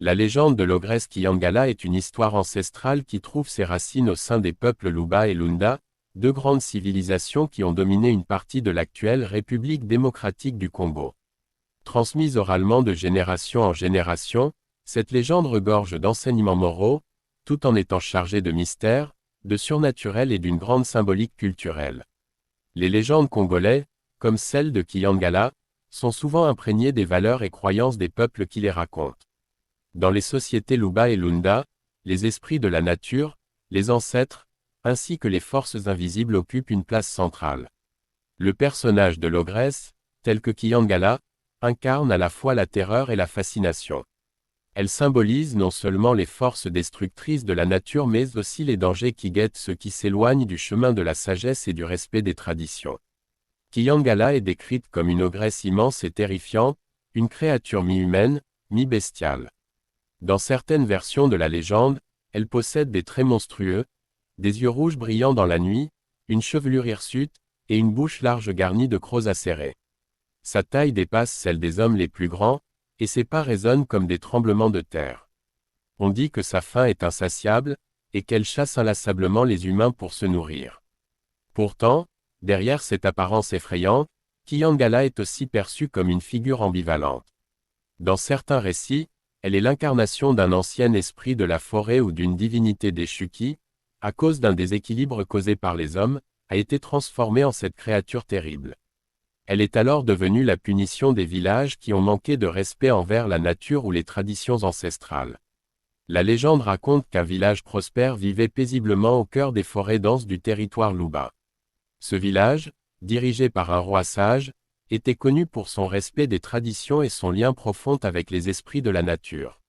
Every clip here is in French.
La légende de l'ogresse Kiyangala est une histoire ancestrale qui trouve ses racines au sein des peuples Luba et Lunda, deux grandes civilisations qui ont dominé une partie de l'actuelle République démocratique du Congo. Transmise oralement de génération en génération, cette légende regorge d'enseignements moraux, tout en étant chargée de mystères, de surnaturel et d'une grande symbolique culturelle. Les légendes congolaises, comme celle de Kiyangala, sont souvent imprégnées des valeurs et croyances des peuples qui les racontent. Dans les sociétés Luba et Lunda, les esprits de la nature, les ancêtres, ainsi que les forces invisibles occupent une place centrale. Le personnage de l'ogresse, tel que Kiyangala, incarne à la fois la terreur et la fascination. Elle symbolise non seulement les forces destructrices de la nature mais aussi les dangers qui guettent ceux qui s'éloignent du chemin de la sagesse et du respect des traditions. Kiyangala est décrite comme une ogresse immense et terrifiante, une créature mi-humaine, mi-bestiale. Dans certaines versions de la légende, elle possède des traits monstrueux, des yeux rouges brillants dans la nuit, une chevelure hirsute, et une bouche large garnie de crocs acérés. Sa taille dépasse celle des hommes les plus grands, et ses pas résonnent comme des tremblements de terre. On dit que sa faim est insatiable, et qu'elle chasse inlassablement les humains pour se nourrir. Pourtant, derrière cette apparence effrayante, Kiyangala est aussi perçue comme une figure ambivalente. Dans certains récits, elle est l'incarnation d'un ancien esprit de la forêt ou d'une divinité déchue qui, à cause d'un déséquilibre causé par les hommes, a été transformée en cette créature terrible. Elle est alors devenue la punition des villages qui ont manqué de respect envers la nature ou les traditions ancestrales. La légende raconte qu'un village prospère vivait paisiblement au cœur des forêts denses du territoire Luba. Ce village, dirigé par un roi sage, était connu pour son respect des traditions et son lien profond avec les esprits de la nature.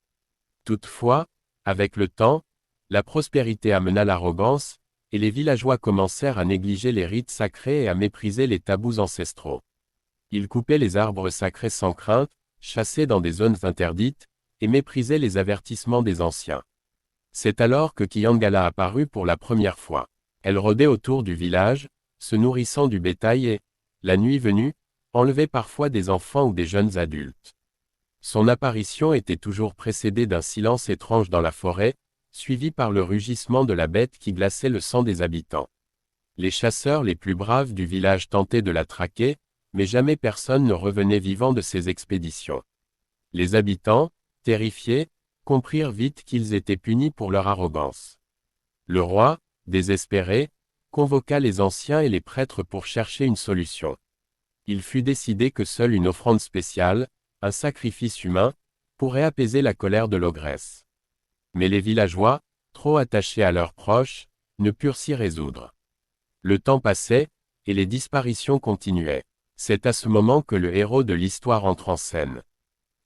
Toutefois, avec le temps, la prospérité amena l'arrogance, et les villageois commencèrent à négliger les rites sacrés et à mépriser les tabous ancestraux. Ils coupaient les arbres sacrés sans crainte, chassaient dans des zones interdites, et méprisaient les avertissements des anciens. C'est alors que Kiyangala apparut pour la première fois. Elle rôdait autour du village, se nourrissant du bétail et, la nuit venue, enlevait parfois des enfants ou des jeunes adultes. Son apparition était toujours précédée d'un silence étrange dans la forêt, suivi par le rugissement de la bête qui glaçait le sang des habitants. Les chasseurs les plus braves du village tentaient de la traquer, mais jamais personne ne revenait vivant de ces expéditions. Les habitants, terrifiés, comprirent vite qu'ils étaient punis pour leur arrogance. Le roi, désespéré, convoqua les anciens et les prêtres pour chercher une solution. Il fut décidé que seule une offrande spéciale, un sacrifice humain, pourrait apaiser la colère de l'ogresse. Mais les villageois, trop attachés à leurs proches, ne purent s'y résoudre. Le temps passait, et les disparitions continuaient. C'est à ce moment que le héros de l'histoire entre en scène.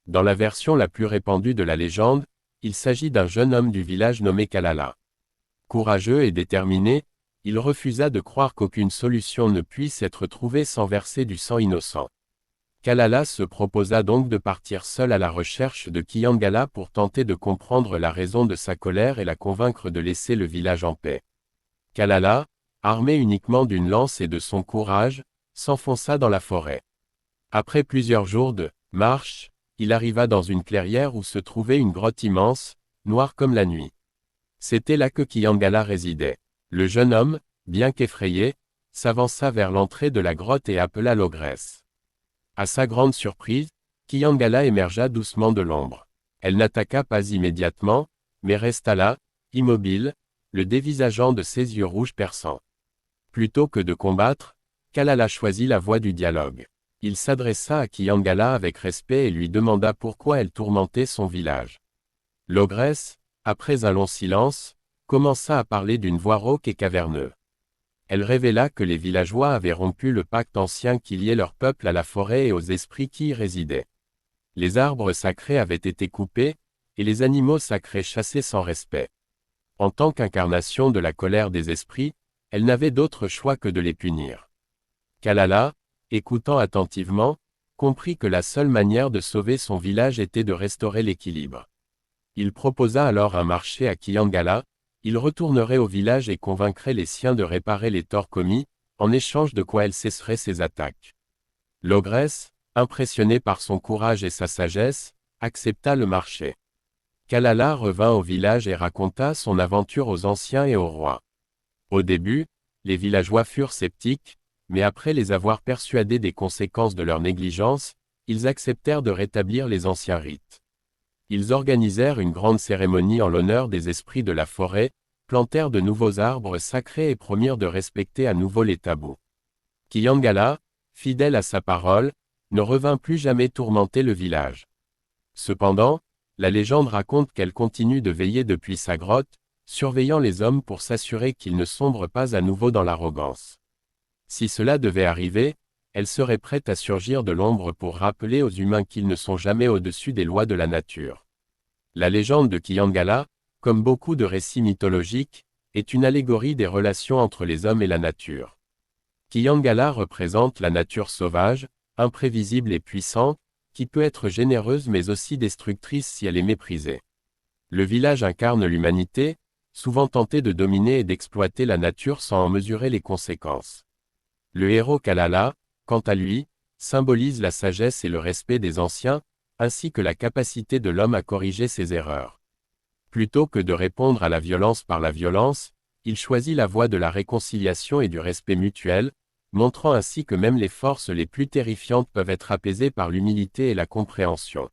Dans la version la plus répandue de la légende, il s'agit d'un jeune homme du village nommé Kalala. Courageux et déterminé, il refusa de croire qu'aucune solution ne puisse être trouvée sans verser du sang innocent. Kalala se proposa donc de partir seul à la recherche de Kiyangala pour tenter de comprendre la raison de sa colère et la convaincre de laisser le village en paix. Kalala, armé uniquement d'une lance et de son courage, s'enfonça dans la forêt. Après plusieurs jours de marche, il arriva dans une clairière où se trouvait une grotte immense, noire comme la nuit. C'était là que Kiyangala résidait. Le jeune homme, bien qu'effrayé, s'avança vers l'entrée de la grotte et appela l'ogresse. À sa grande surprise, Kiyangala émergea doucement de l'ombre. Elle n'attaqua pas immédiatement, mais resta là, immobile, le dévisageant de ses yeux rouges perçants. Plutôt que de combattre, Kalala choisit la voie du dialogue. Il s'adressa à Kiyangala avec respect et lui demanda pourquoi elle tourmentait son village. L'ogresse, après un long silence, commença à parler d'une voix rauque et caverneuse. Elle révéla que les villageois avaient rompu le pacte ancien qui liait leur peuple à la forêt et aux esprits qui y résidaient. Les arbres sacrés avaient été coupés, et les animaux sacrés chassés sans respect. En tant qu'incarnation de la colère des esprits, elle n'avait d'autre choix que de les punir. Kalala, écoutant attentivement, comprit que la seule manière de sauver son village était de restaurer l'équilibre. Il proposa alors un marché à Kiyangala. Il retournerait au village et convaincrait les siens de réparer les torts commis, en échange de quoi elle cesserait ses attaques. L'ogresse, impressionnée par son courage et sa sagesse, accepta le marché. Kalala revint au village et raconta son aventure aux anciens et au roi. Au début, les villageois furent sceptiques, mais après les avoir persuadés des conséquences de leur négligence, ils acceptèrent de rétablir les anciens rites. Ils organisèrent une grande cérémonie en l'honneur des esprits de la forêt, plantèrent de nouveaux arbres sacrés et promirent de respecter à nouveau les tabous. Kiyangala, fidèle à sa parole, ne revint plus jamais tourmenter le village. Cependant, la légende raconte qu'elle continue de veiller depuis sa grotte, surveillant les hommes pour s'assurer qu'ils ne sombrent pas à nouveau dans l'arrogance. Si cela devait arriver, elle serait prête à surgir de l'ombre pour rappeler aux humains qu'ils ne sont jamais au-dessus des lois de la nature. La légende de Kiyangala, comme beaucoup de récits mythologiques, est une allégorie des relations entre les hommes et la nature. Kiyangala représente la nature sauvage, imprévisible et puissante, qui peut être généreuse mais aussi destructrice si elle est méprisée. Le village incarne l'humanité, souvent tentée de dominer et d'exploiter la nature sans en mesurer les conséquences. Le héros Kalala, quant à lui, symbolise la sagesse et le respect des anciens, ainsi que la capacité de l'homme à corriger ses erreurs. Plutôt que de répondre à la violence par la violence, il choisit la voie de la réconciliation et du respect mutuel, montrant ainsi que même les forces les plus terrifiantes peuvent être apaisées par l'humilité et la compréhension.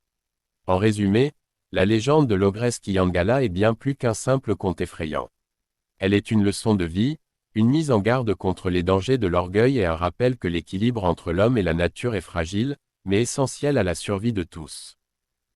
En résumé, la légende de l'ogresse Kiyangala est bien plus qu'un simple conte effrayant. Elle est une leçon de vie, une mise en garde contre les dangers de l'orgueil et un rappel que l'équilibre entre l'homme et la nature est fragile, mais essentiel à la survie de tous.